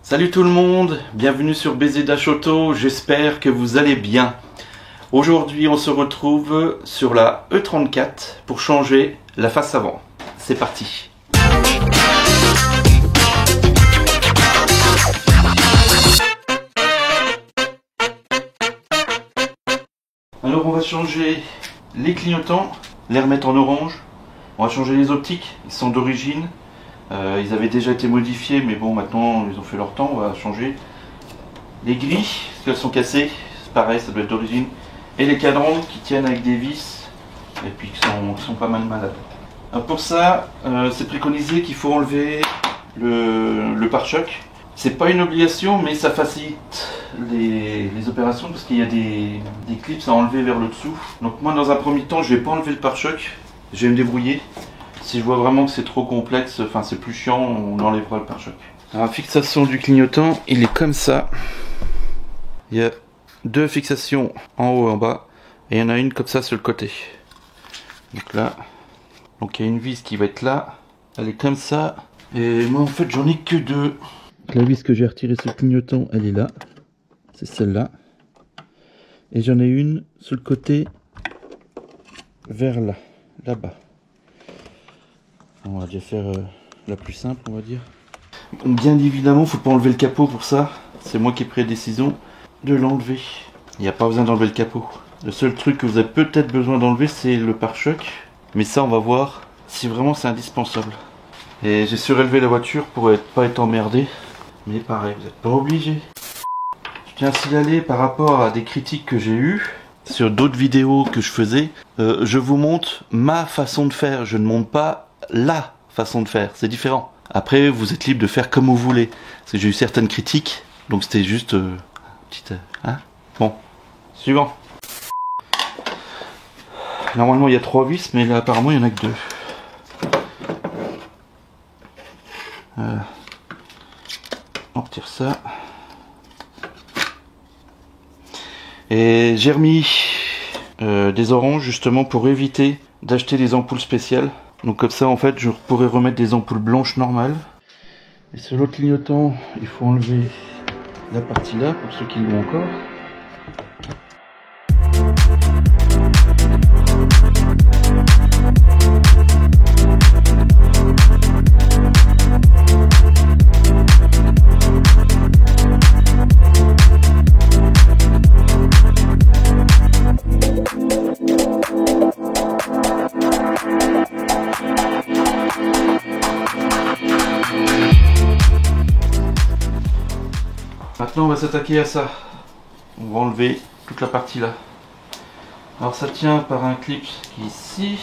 Salut tout le monde, bienvenue sur BZH Auto, j'espère que vous allez bien. Aujourd'hui on se retrouve sur la E34 pour changer la face avant. C'est parti. Alors on va changer les clignotants, les remettre en orange. On va changer les optiques, ils sont d'origine. Ils avaient déjà été modifiés, mais bon, maintenant ils ont fait leur temps. On va changer les grilles parce qu'elles sont cassées, c'est pareil, ça doit être d'origine, et les cadrans qui tiennent avec des vis et puis qui sont pas mal malades. Alors pour ça, c'est préconisé qu'il faut enlever le pare-choc. C'est pas une obligation, mais ça facilite les opérations parce qu'il y a des clips à enlever vers le dessous. Donc moi, dans un premier temps, je vais pas enlever le pare-choc, je vais me débrouiller. Si je vois vraiment que c'est trop complexe, enfin c'est plus chiant, on enlèvera le pare-choc. Alors la fixation du clignotant, il est comme ça. Il y a deux fixations en haut et en bas, et il y en a une comme ça sur le côté. Donc là, donc il y a une vis qui va être là, elle est comme ça, et moi en fait j'en ai que deux. La vis que j'ai retirée sur le clignotant, elle est là, c'est celle-là, et j'en ai une sur le côté vers là, là-bas. On va déjà faire la plus simple, on va dire. Bien évidemment, faut pas enlever le capot pour ça. C'est moi qui ai pris la décision de l'enlever. Il n'y a pas besoin d'enlever le capot. Le seul truc que vous avez peut-être besoin d'enlever, c'est le pare-choc. Mais ça, on va voir si vraiment c'est indispensable. Et j'ai surélevé la voiture pour pas être emmerdé. Mais pareil, vous n'êtes pas obligé. Je tiens à signaler par rapport à des critiques que j'ai eues sur d'autres vidéos que je faisais. Je vous montre ma façon de faire. Je ne montre pas la façon de faire, c'est différent. Après, vous êtes libre de faire comme vous voulez. Parce que j'ai eu certaines critiques, donc c'était juste petite. Hein, bon, suivant. Normalement, il y a 3 vis, mais là, apparemment, il n'y en a que 2. On retire ça. Et j'ai remis des oranges justement pour éviter d'acheter des ampoules spéciales. Donc comme ça en fait je pourrais remettre des ampoules blanches normales. Et sur l'autre clignotant il faut enlever la partie là pour ceux qui l'ont encore. Maintenant on va s'attaquer à ça. On va enlever toute la partie là. Alors ça tient par un clip qui est ici.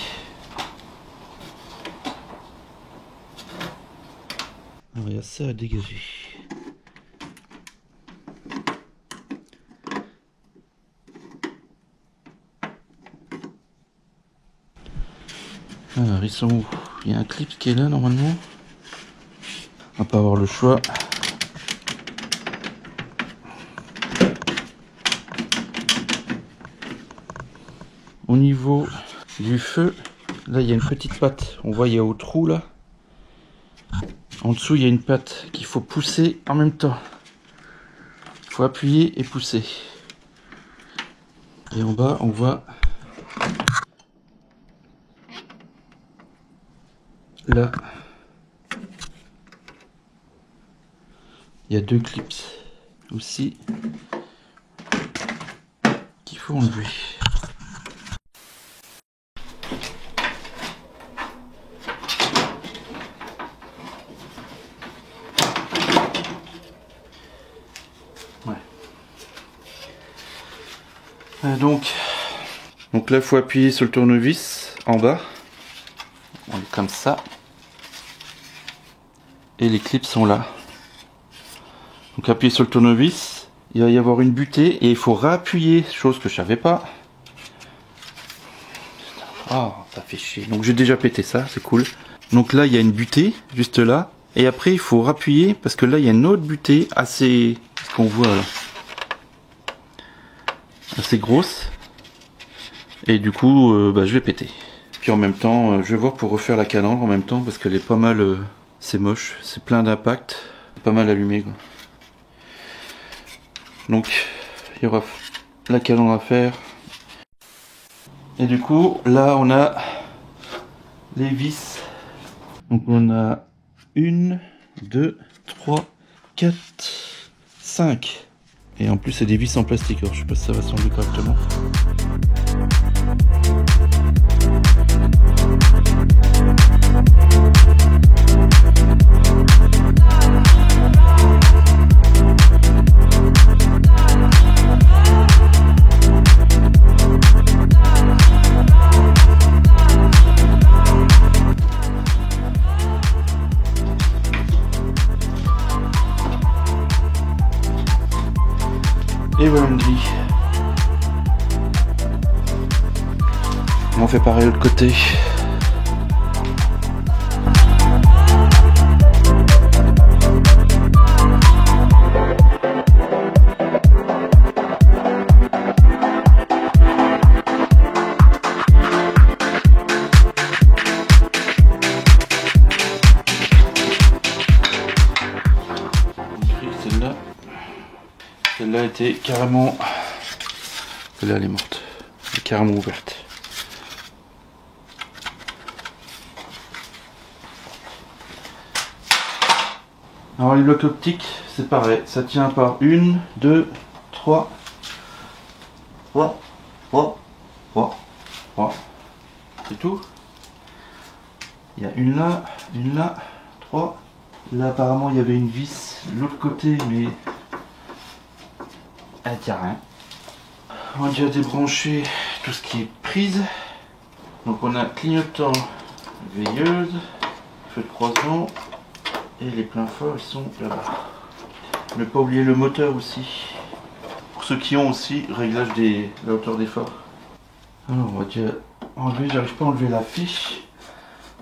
Alors il y a ça à dégager. Alors ils sont où? Il y a un clip qui est là normalement. On va pas avoir le choix. Au niveau du feu, là il y a une petite patte, on voit il y a au trou là. En dessous il y a une patte qu'il faut pousser en même temps. Il faut appuyer et pousser. Et en bas on voit là. Il y a 2 clips aussi qu'il faut enlever. Donc là il faut appuyer sur le tournevis en bas, on est comme ça, et les clips sont là. Donc appuyez sur le tournevis, il va y avoir une butée et il faut réappuyer, chose que je savais pas. Oh ça fait chier, donc j'ai déjà pété ça, c'est cool. Donc là il y a une butée juste là, et après il faut rappuyer parce que là il y a une autre butée assez, ce qu'on voit là, assez grosse. Et du coup, je vais péter. Puis en même temps, je vais voir pour refaire la calandre en même temps parce qu'elle est pas mal. C'est moche, c'est plein d'impact, pas mal allumé quoi. Donc il y aura la calandre à faire. Et du coup là on a les vis. Donc on a 1, 2, 3, 4, 5. Et en plus c'est des vis en plastique, alors je sais pas si ça va s'enlever correctement. Et voilà une grille. On fait pareil de l'autre côté. Celle-là. Celle-là était carrément... Celle-là elle est morte. Elle est carrément ouverte. Alors les blocs optiques, c'est pareil. Ça tient par 1, 2, 3, 3, 3, 3, 3. C'est tout. Il y a une là, 3. Là apparemment il y avait une vis de l'autre côté, mais... elle tient rien. On a déjà débranché tout ce qui est prise. Donc on a clignotant, veilleuse, feu de croisement et les pleins forts ils sont là-bas. Ne pas oublier le moteur aussi. Pour ceux qui ont aussi réglage de la hauteur des phares. Alors on va déjà enlever, j'arrive pas à enlever la fiche.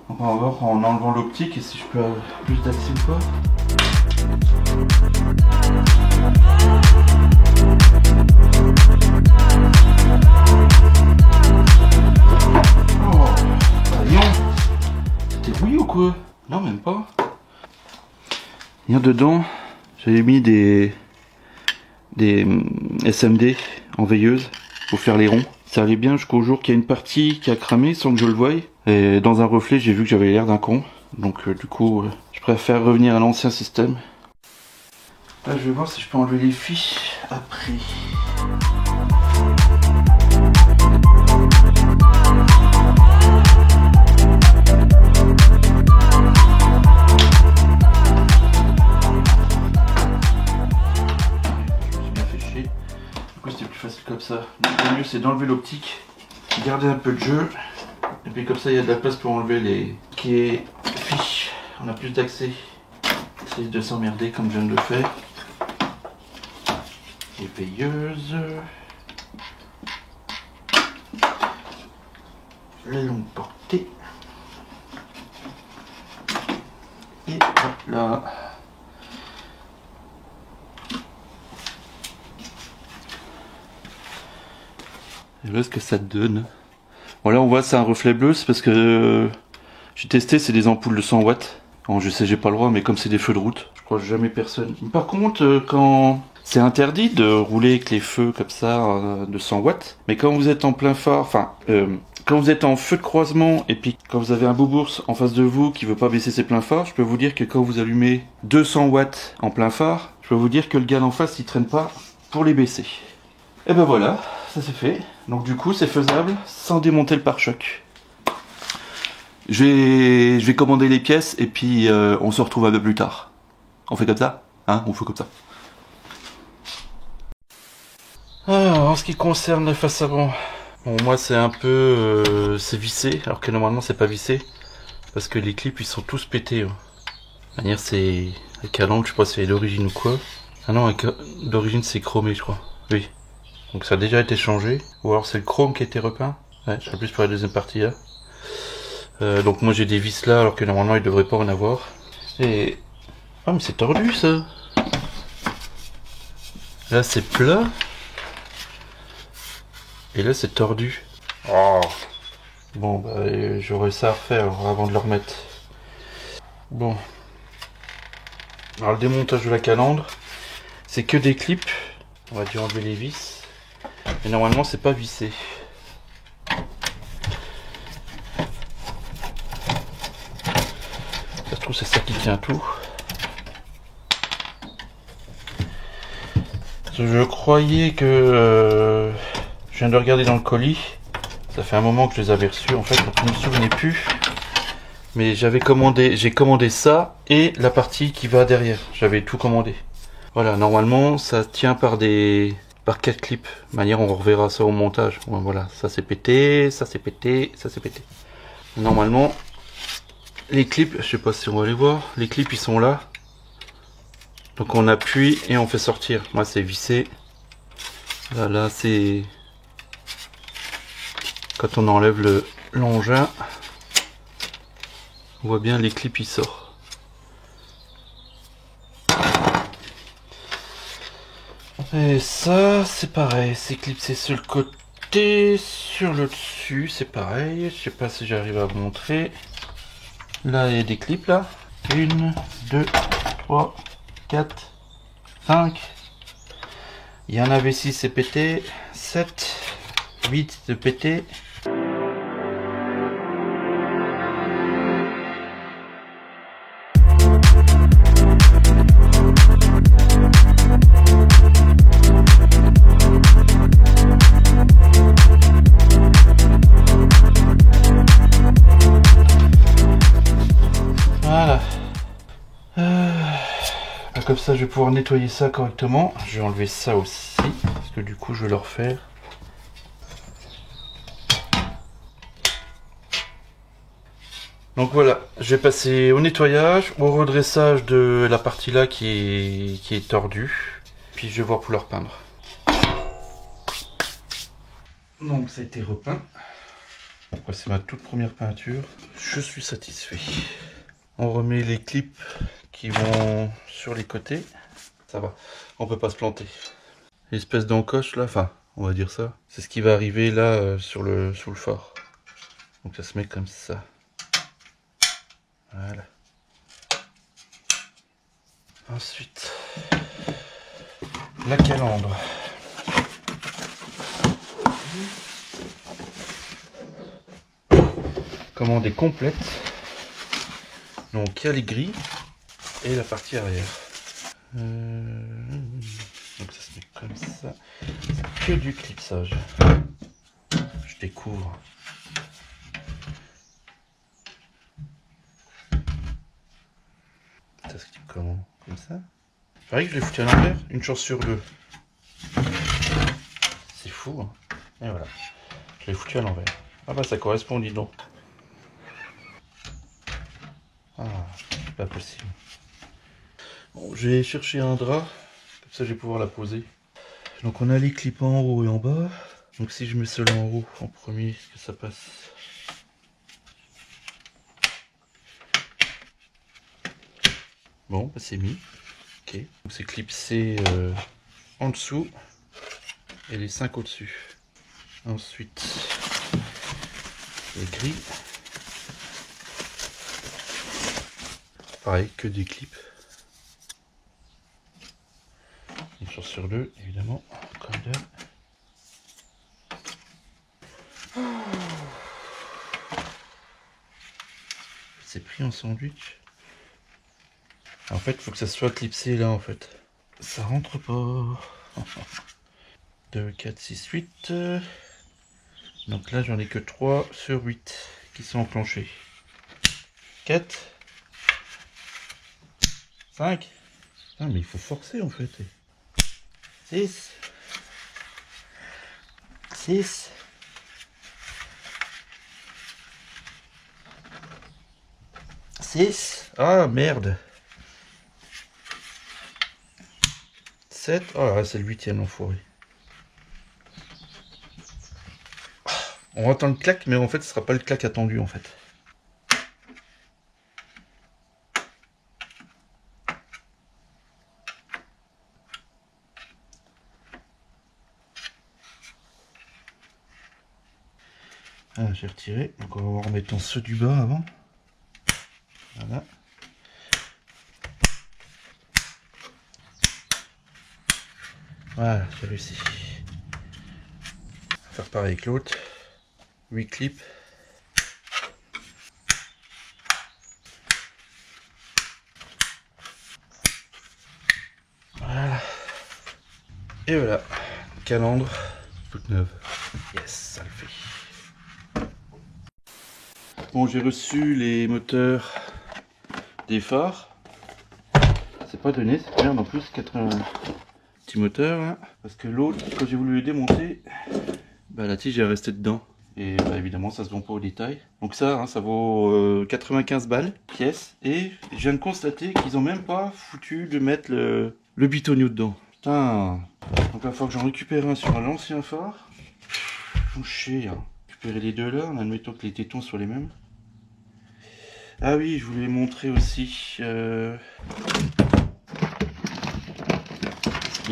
Donc on va voir en enlevant l'optique et si je peux avoir plus d'accès ou pas. Quoi? Non, même pas. Et dedans, j'avais mis des SMD en veilleuse pour faire les ronds. Ça allait bien jusqu'au jour qu'il y a une partie qui a cramé sans que je le voie. Et dans un reflet, j'ai vu que j'avais l'air d'un con. Donc du coup, je préfère revenir à l'ancien système. Là, je vais voir si je peux enlever les fiches après. Comme ça, donc le mieux c'est d'enlever l'optique, garder un peu de jeu, et puis comme ça il y a de la place pour enlever les qui est fiche, on a plus d'accès, essayer de s'emmerder comme je viens de le faire. Les veilleuses, les longues portées, et hop là. Et voilà ce que ça donne. Voilà, on voit c'est un reflet bleu, c'est parce que j'ai testé, c'est des ampoules de 100 watts. Bon, je sais j'ai pas le droit, mais comme c'est des feux de route, je crois jamais personne. Par contre, quand c'est interdit de rouler avec les feux comme ça de 100 watts, mais quand vous êtes en plein phare, enfin quand vous êtes en feu de croisement et puis quand vous avez un boubours en face de vous qui veut pas baisser ses pleins phares, je peux vous dire que quand vous allumez 200 watts en plein phare, je peux vous dire que le gars en face il traîne pas pour les baisser. Et ben voilà, ça c'est fait. Donc du coup c'est faisable sans démonter le pare-choc. Je vais commander les pièces et puis on se retrouve un peu plus tard. On fait comme ça, hein? On fait comme ça. Alors, en ce qui concerne la face avant, bon moi c'est un peu c'est vissé alors que normalement c'est pas vissé parce que les clips ils sont tous pétés. De toute manière c'est la calandre, je sais pas si c'est d'origine ou quoi. Ah non, d'origine c'est chromé je crois. Oui. Donc ça a déjà été changé. Ou alors c'est le chrome qui a été repeint. Ouais, je serai plus pour la deuxième partie là. Donc moi j'ai des vis là alors que normalement il devrait pas en avoir. Et... ah mais c'est tordu ça. Là c'est plat. Et là c'est tordu. Oh. Bon bah j'aurais ça à refaire avant de le remettre. Bon. Alors le démontage de la calandre. C'est que des clips. On va dû enlever les vis. Mais normalement c'est pas vissé. Ça se trouve c'est ça qui tient tout. Je croyais que je viens de regarder dans le colis. Ça fait un moment que je les avais reçus en fait, donc je ne me souvenais plus. Mais j'ai commandé ça et la partie qui va derrière. J'avais tout commandé. Voilà, normalement ça tient par 4 clips. De manière, on reverra ça au montage. Voilà, ça c'est pété, ça c'est pété, ça c'est pété. Normalement, les clips, je sais pas si on va les voir, les clips ils sont là. Donc on appuie et on fait sortir. Moi c'est vissé. Là c'est quand on enlève l'engin. On voit bien les clips ils sortent. Et ça c'est pareil, ces clips c'est sur le côté, sur le dessus c'est pareil. Je sais pas si j'arrive à vous montrer. Là il y a des clips là. 1, 2, 3, 4, 5. Il y en avait 6 c'est pété. 7, 8 de pété. Voilà. Comme ça je vais pouvoir nettoyer ça correctement. Je vais enlever ça aussi parce que du coup je vais le refaire. Donc voilà, je vais passer au nettoyage, au redressage de la partie là qui est tordue. Puis je vais voir pour le repeindre. Donc ça a été repeint. Après c'est ma toute première peinture. Je suis satisfait. On remet les clips qui vont sur les côtés. Ça va, on peut pas se planter. L'espèce d'encoche là, enfin on va dire ça. C'est ce qui va arriver là sous le phare. Donc ça se met comme ça. Voilà. Ensuite, la calandre. Commandée complète. Donc il y a les grilles et la partie arrière. Donc ça se met comme ça. C'est que du clipsage. Je découvre. Ça se clip comment? Comme ça. Pareil que je l'ai foutu à l'envers, une chance sur deux. C'est fou, hein. Et voilà. Je l'ai foutu à l'envers. Ah bah ça correspond, dis donc. Ah, c'est pas possible. Bon, je vais chercher un drap, comme ça je vais pouvoir la poser. Donc on a les clips en haut et en bas. Donc si je mets cela en haut en premier, est-ce que ça passe? Bon, bah c'est mis. Ok. Donc c'est clipsé en dessous et les 5 au-dessus. Ensuite, les grilles. Pareil, que des clips. Une chance sur deux, évidemment, comme d'hab. C'est pris en sandwich. En fait, il faut que ça soit clipsé là, en fait. Ça rentre pas. 2, 4, 6, 8. Donc là, j'en ai que 3 sur 8 qui sont enclenchés. 4. 5. Ah, mais il faut forcer, en fait. 6. 6. 6. Ah, merde. 7. Ah, c'est le 8e, l'enfoiré. On entend le clac, mais en fait, ce sera pas le clac attendu, en fait. Ah, j'ai retiré. Donc, on va voir en mettant ceux du bas avant. Voilà. Voilà, j'ai réussi. Faire pareil avec l'autre. 8 clips. Voilà. Et voilà. Calandre toute neuve. Yes, ça le fait. Bon, j'ai reçu les moteurs des phares. C'est pas donné cette merde en plus, 80 petits moteurs là. Parce que l'autre, quand j'ai voulu le démonter, bah, la tige est restée dedans. Et bah, évidemment ça se vend pas au détail. Donc ça, hein, ça vaut 95 balles pièce. Et je viens de constater qu'ils ont même pas foutu de mettre le bitonio dedans. Putain. Donc il va falloir que j'en récupère un sur l'ancien phare. Font chier, hein. Récupérer les deux là, en admettant que les tétons soient les mêmes. Ah oui, je voulais montrer aussi les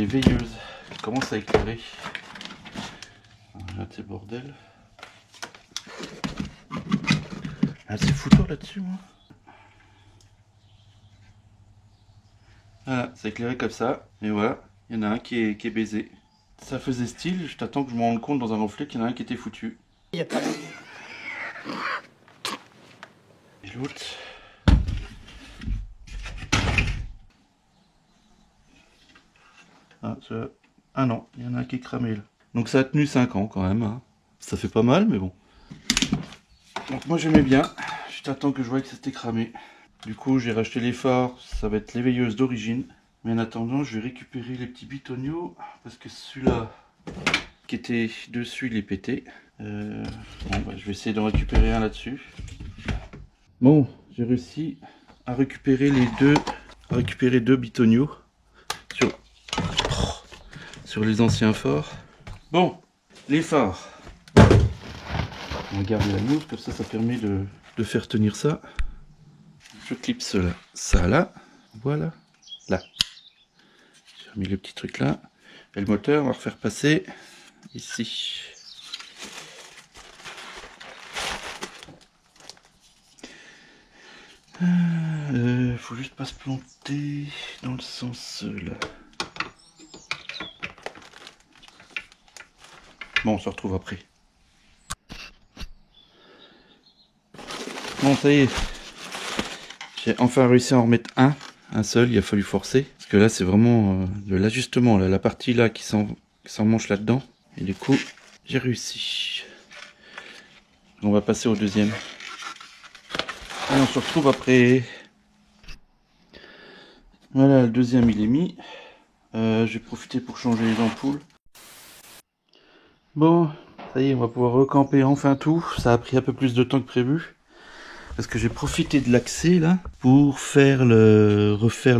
veilleuses qui commencent à éclairer. Là c'est bordel. Ah, c'est foutoir là-dessus, moi. Voilà, ça éclairait comme ça. Et voilà, il y en a un qui est baisé. Ça faisait style, je t'attends que je me rende compte dans un reflet qu'il y en a un qui était foutu. Et l'autre. Ah, ah non, il y en a un qui est cramé là. Donc ça a tenu 5 ans quand même. Hein. Ça fait pas mal, mais bon. Donc moi j'aimais bien. Je t'attends que je vois que c'était cramé. Du coup j'ai racheté les phares, ça va être les veilleuses d'origine. Mais en attendant je vais récupérer les petits bitonios. Parce que celui-là qui était dessus il est pété. Bon, bah, je vais essayer d'en récupérer un là-dessus. Bon, j'ai réussi à récupérer deux bitonios sur les anciens phares. Bon, les phares. On va garder la mousse, comme ça permet de faire tenir ça. Je clipse là, ça là, voilà, là. J'ai remis le petit truc là. Et le moteur, on va refaire passer ici. Faut juste pas se planter dans le sens là. Bon, on se retrouve après. Bon, ça y est. J'ai enfin réussi à en remettre un seul, il a fallu forcer. Parce que là, c'est vraiment de l'ajustement, la partie là qui s'emmanche là-dedans. Et du coup, j'ai réussi. On va passer au deuxième. Et on se retrouve après. Voilà, le deuxième il est mis. J'ai profité pour changer les ampoules. Bon, ça y est, on va pouvoir recamper enfin tout. Ça a pris un peu plus de temps que prévu. Parce que j'ai profité de l'accès là pour refaire le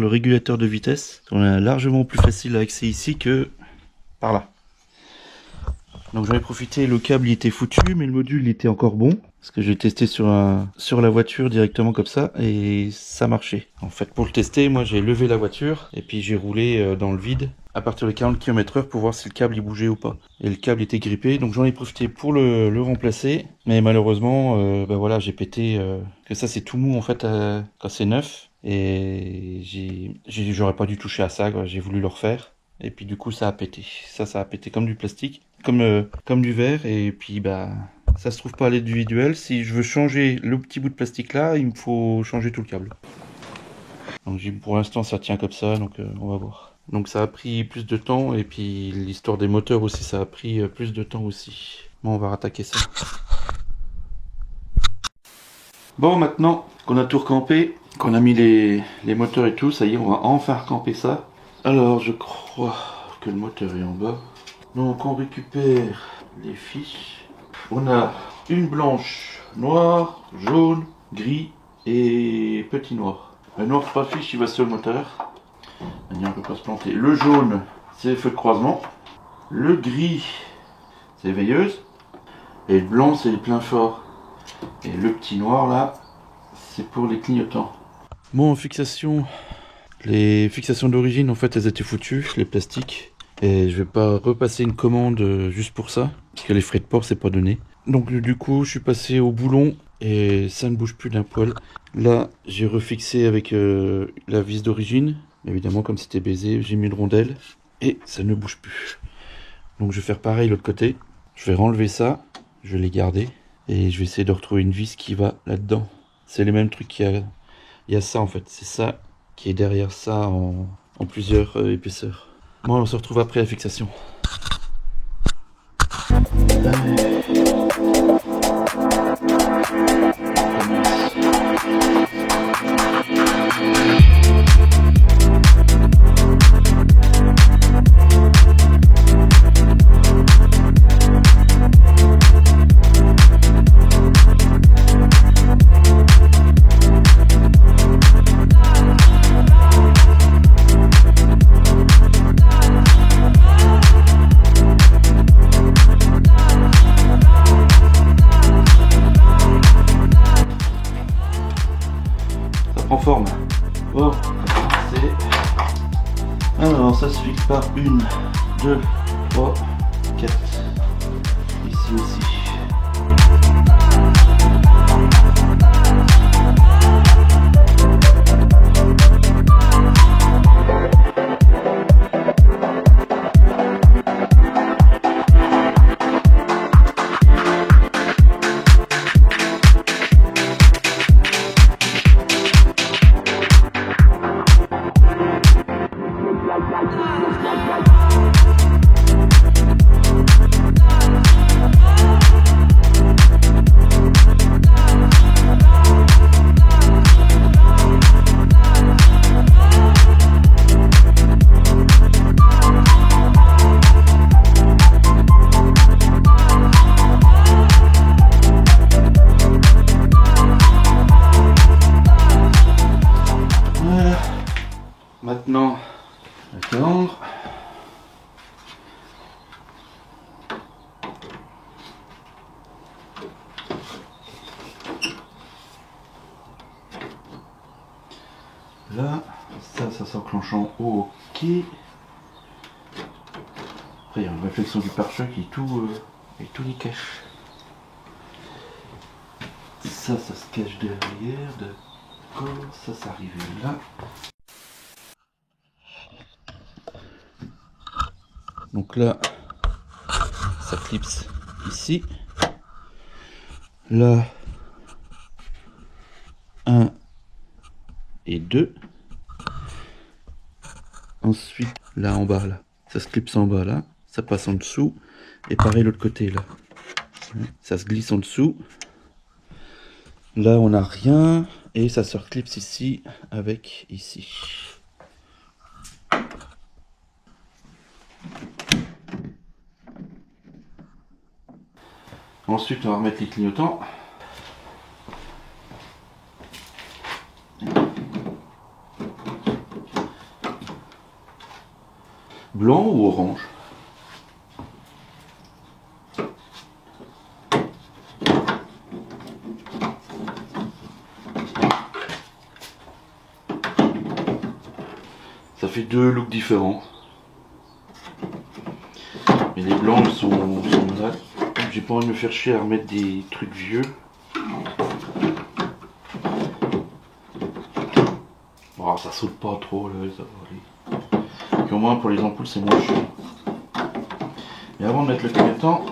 régulateur de vitesse. On a largement plus facile à accéder ici que par là. Donc j'en ai profité, le câble il était foutu, mais le module il était encore bon. Parce que j'ai testé sur la voiture directement comme ça, et ça marchait. En fait, pour le tester, moi j'ai levé la voiture, et puis j'ai roulé dans le vide, à partir de 40 km/h pour voir si le câble il bougeait ou pas. Et le câble était grippé, donc j'en ai profité pour le remplacer. Mais malheureusement, bah voilà, j'ai pété, que ça c'est tout mou en fait quand c'est neuf. Et j'aurais pas dû toucher à ça, j'ai voulu le refaire. Et puis du coup ça a pété. Ça a pété comme du plastique, comme du verre, et puis bah... Ça se trouve pas à l'individuel. Si je veux changer le petit bout de plastique là, il me faut changer tout le câble. Donc pour l'instant ça tient comme ça, donc on va voir. Donc ça a pris plus de temps, et puis l'histoire des moteurs aussi, ça a pris plus de temps aussi. Bon, on va rattaquer ça. Bon, maintenant qu'on a tout recampé, qu'on a mis les moteurs et tout, ça y est, on va enfin recamper ça. Alors je crois que le moteur est en bas. Donc on récupère les fiches. On a une blanche, noire, jaune, gris et petit noir. Le noir, 3 fiches, il va sur le moteur. On ne peut pas se planter. Le jaune, c'est feu de croisement. Le gris, c'est veilleuse. Et le blanc, c'est les pleins forts. Et le petit noir là, c'est pour les clignotants. Bon, fixation. Les fixations d'origine, en fait, elles étaient foutues, les plastiques. Et je vais pas repasser une commande juste pour ça, parce que les frais de port c'est pas donné. Donc du coup je suis passé au boulon et ça ne bouge plus d'un poil. Là j'ai refixé avec la vis d'origine. Évidemment comme c'était baisé, j'ai mis une rondelle. et ça ne bouge plus. Donc je vais faire pareil de l'autre côté. Je vais renlever ça, je vais les garder et je vais essayer de retrouver une vis qui va là-dedans. C'est les mêmes trucs qu'il y a ça en fait, c'est ça qui est derrière ça en plusieurs épaisseurs. Bon, on se retrouve après la fixation. En forme. Bon, alors ça se fixe par 1, 2, 3, 4. Ici aussi. Maintenant, attendre. Là, ça s'enclenche en haut, ok. Après, il y a une réflexion du pare-choc et tout y cache. Ça se cache derrière, d'accord. Ça arrive là. Donc là, ça clipse ici. Là, 1 et 2. Ensuite, là en bas, là, ça se clipse en bas, là. Ça passe en dessous. Et pareil l'autre côté, là. Ça se glisse en dessous. Là, on n'a rien. Et ça se reclipse ici, avec ici. Ensuite, on va remettre les clignotants. Blanc ou orange? Ça fait deux looks différents. Mais les blancs ils sont là. J'ai pas envie de me faire chier à remettre des trucs vieux. Bon, ça saute pas trop là, ça va aller. Puis au moins pour les ampoules c'est moins cher. Mais avant de mettre le clignotant,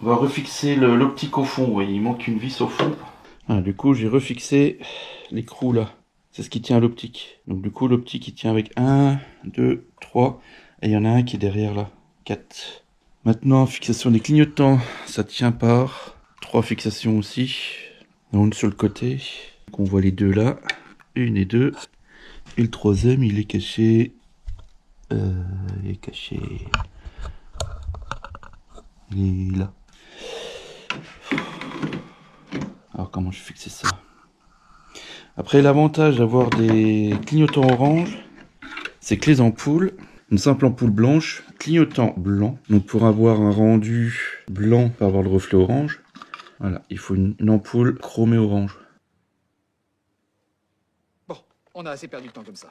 on va refixer l'optique au fond. Vous voyez, il manque une vis au fond. Ah, du coup j'ai refixé l'écrou là. C'est ce qui tient à l'optique. Donc du coup l'optique il tient avec 1, 2, 3. Et il y en a un qui est derrière là. 4. Maintenant, fixation des clignotants, ça tient par 3 fixations aussi. Donc sur le côté, donc on voit les deux là, 1 et 2. Et le troisième, il est caché. Il est caché. Il est là. Alors comment je vais fixer ça? Après, l'avantage d'avoir des clignotants orange, c'est que les ampoules, une simple ampoule blanche, clignotant blanc. Donc pour avoir un rendu blanc, pour avoir le reflet orange, voilà, il faut une ampoule chromée orange. Bon, on a assez perdu de temps comme ça.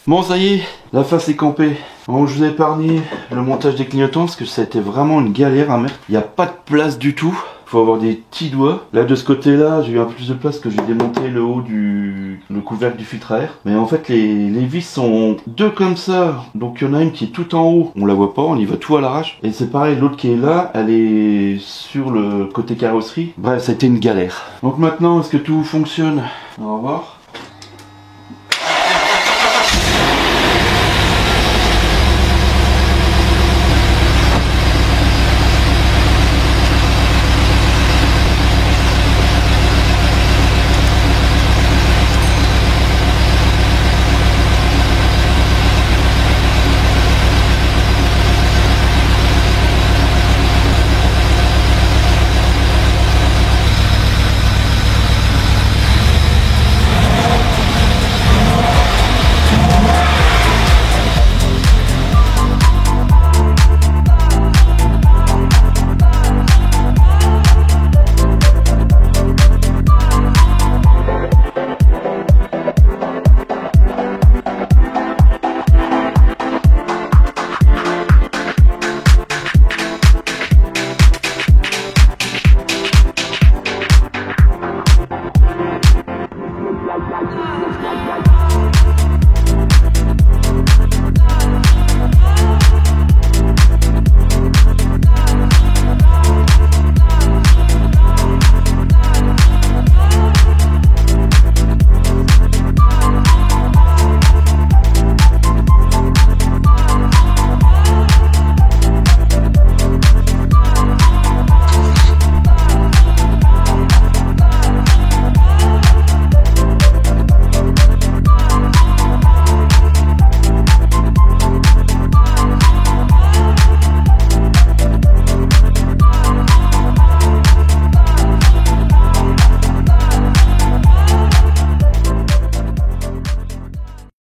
Bon, ça y est, la face est campée. Bon, je vous ai épargné le montage des clignotants parce que ça a été vraiment une galère à mettre. Il n'y a pas de place du tout. faut avoir des petits doigts. Là de ce côté là j'ai eu un peu plus de place que j'ai démonté le haut le couvercle du filtre à air. Mais en fait les vis sont deux comme ça. Donc il y en a une qui est tout en haut, on la voit pas, on y va tout à l'arrache. Et c'est pareil, l'autre qui est là, elle est sur le côté carrosserie. Bref, ça a été une galère. Donc maintenant, est-ce que tout fonctionne? On va voir.